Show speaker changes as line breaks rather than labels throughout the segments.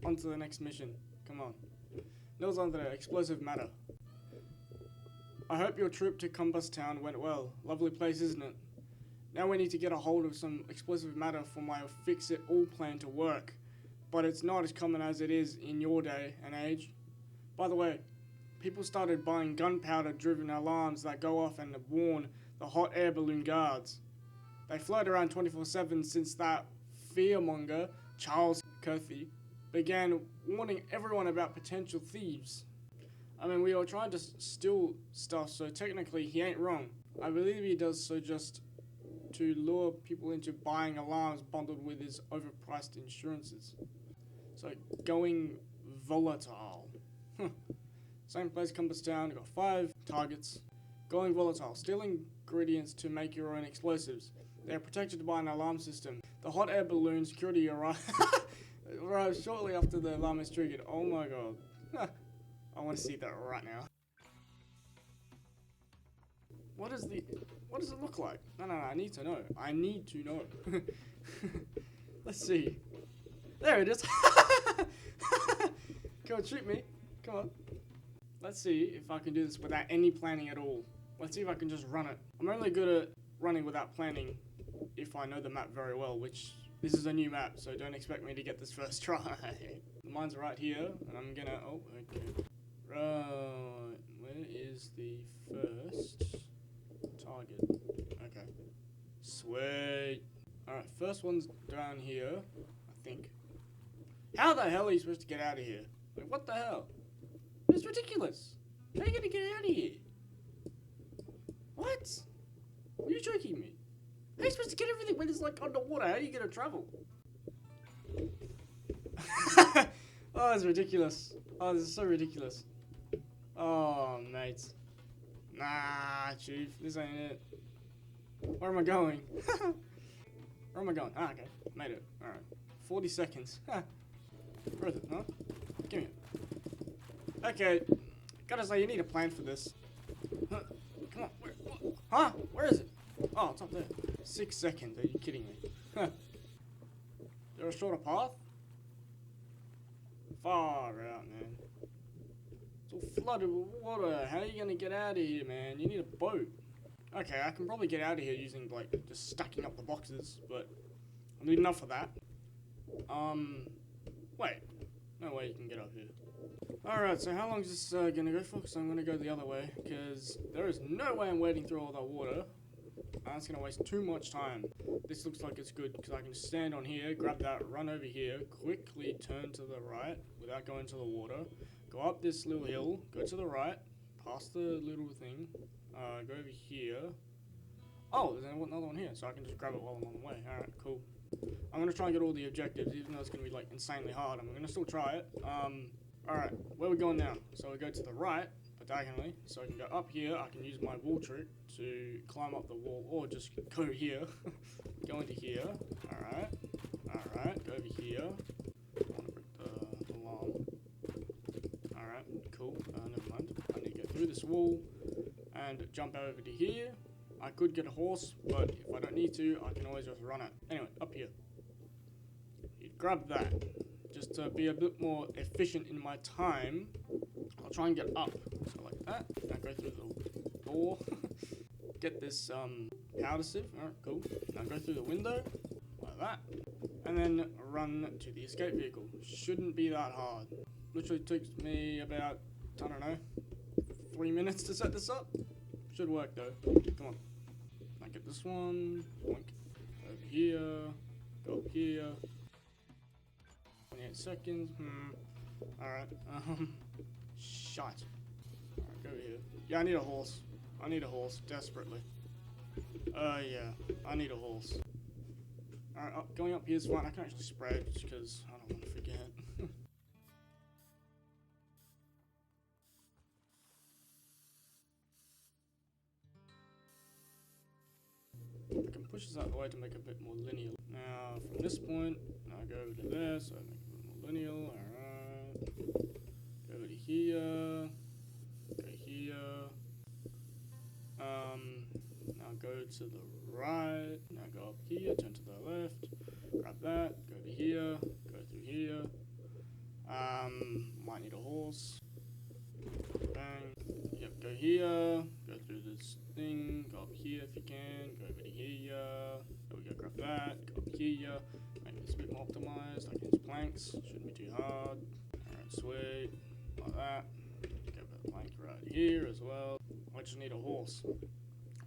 on to the next mission. Come on. Nils on the explosive matter. I hope your trip to Combus Town went well. Lovely place, isn't it? Now we need to get a hold of some explosive matter for my fix-it-all plan to work. But it's not as common as it is in your day and age. By the way, people started buying gunpowder-driven alarms that go off and warn the hot air balloon guards. They float around 24/7 since that fearmonger, Charles Kirthy, began warning everyone about potential thieves. I mean, we are trying to steal stuff, so technically he ain't wrong. I believe he does so just to lure people into buying alarms bundled with his overpriced insurances. So, going volatile. Same place, Compass Town, got 5 targets. Going volatile, stealing ingredients to make your own explosives. They are protected by an alarm system. The hot air balloon security arrives shortly after the alarm is triggered. Oh my god. I want to see that right now. What does it look like? No, I need to know. I need to know. Let's see. There it is. Come on, shoot me. Come on. Let's see if I can do this without any planning at all. Let's see if I can just run it. I'm only good at running without planning if I know the map very well, which this is a new map, so don't expect me to get this first try. The mine's right here, and I'm gonna, oh, okay. Right, where is the first target? Okay. Sweet. Alright, first one's down here, I think. How the hell are you supposed to get out of here? Like, what the hell? It's ridiculous. How are you gonna get out of here? What? Are you joking me? How are you supposed to get everything when it's like underwater? How are you gonna travel? Oh, it's ridiculous. Oh, this is so ridiculous. Oh, mate. Nah, chief. This ain't it. Where am I going? Where am I going? Ah, okay. Made it. Alright. 40 seconds. Where is it? Huh? Give me it. Okay. Gotta say, you need a plan for this. Huh? Come on. Where? Huh? Where is it? Oh, it's up there. 6 seconds. Are you kidding me? Huh. Is there a shorter path? Far out, man. It's all flooded with water. How are you gonna get out of here, man? You need a boat. Okay, I can probably get out of here using, like, just stacking up the boxes, but I need enough of that. Wait. No way you can get up here. Alright, so how long is this gonna go for? Because I'm gonna go the other way, because there is no way I'm wading through all that water. That's gonna waste too much time. This looks like it's good, because I can stand on here, grab that, run over here, quickly turn to the right, without going to the water, go up this little hill, go to the right, past the little thing, go over here. Oh, there's another one here, so I can just grab it while I'm on the way. Alright, cool. I'm gonna try and get all the objectives, even though it's gonna be, like, insanely hard. I'm gonna still try it. Alright, where are we going now? So we go to the right, diagonally, so I can go up here. I can use my wall trick to climb up the wall, or just go here. Go into here. Alright. Alright, go over here. I want to break the alarm. Alright, cool. Never mind. I need to get through this wall and jump over to here. I could get a horse, but if I don't need to, I can always just run it. Anyway, up here. You grab that. Just to be a bit more efficient in my time, I'll try and get up. So like that. Now go through the door. Get this powder sieve. Alright, cool. Now go through the window. Like that. And then run to the escape vehicle. Shouldn't be that hard. Literally takes me about, I don't know, 3 minutes to set this up. Should work though. Come on. Now get this one. Boink. Over here. Go up here. 28 seconds. Alright. Shite. Alright, go here. Yeah, I need a horse. I need a horse. Desperately. Yeah. I need a horse. Alright, going up here is fine. I can actually spray it just because I don't want to forget. I can push this out of the way to make it a bit more linear. Now, from this point, I go over to there, so I make it a bit more linear. Alright. Go over to here. Go here. Now go to the right. Now go up here, turn to the left. Grab that. Go to here. Go through here. Might need a horse. Bang. Yep, go here. Go through this thing. Go up here if you can. Go over to here. There we go, grab that. Go up here. Make this a bit more optimized. I can use planks. Shouldn't be too hard. Alright, sweet. Like that. Go for the plank right here as well. I just need a horse.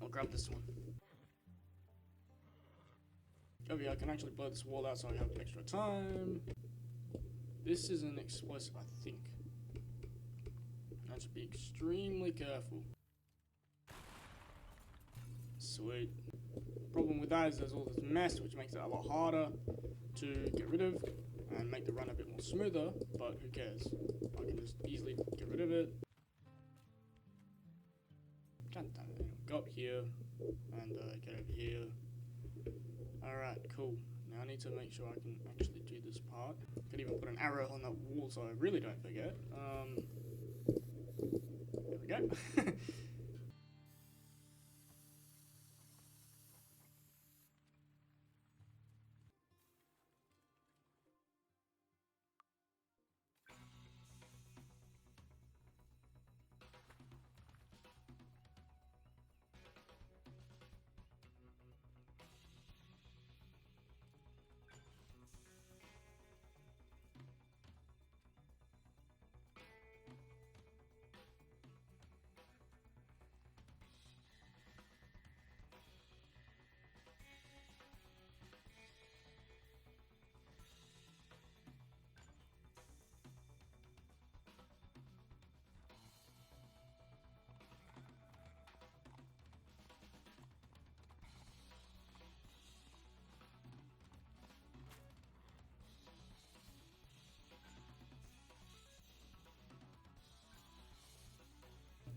I'll grab this one. Over here, I can actually blow this wall out so I have extra time. This is an explosive, I think. I should be extremely careful. Sweet. Problem with that is there's all this mess, which makes it a lot harder to get rid of and make the run a bit more smoother, but who cares? I can just easily get rid of it. God damn it. Go up here and get over here. Alright, cool. Now I need to make sure I can actually do this part. Could even put an arrow on that wall so I really don't forget. There we go.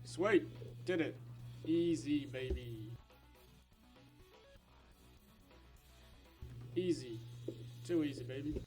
Sweet, did it. Easy, baby. Easy. Too easy, baby.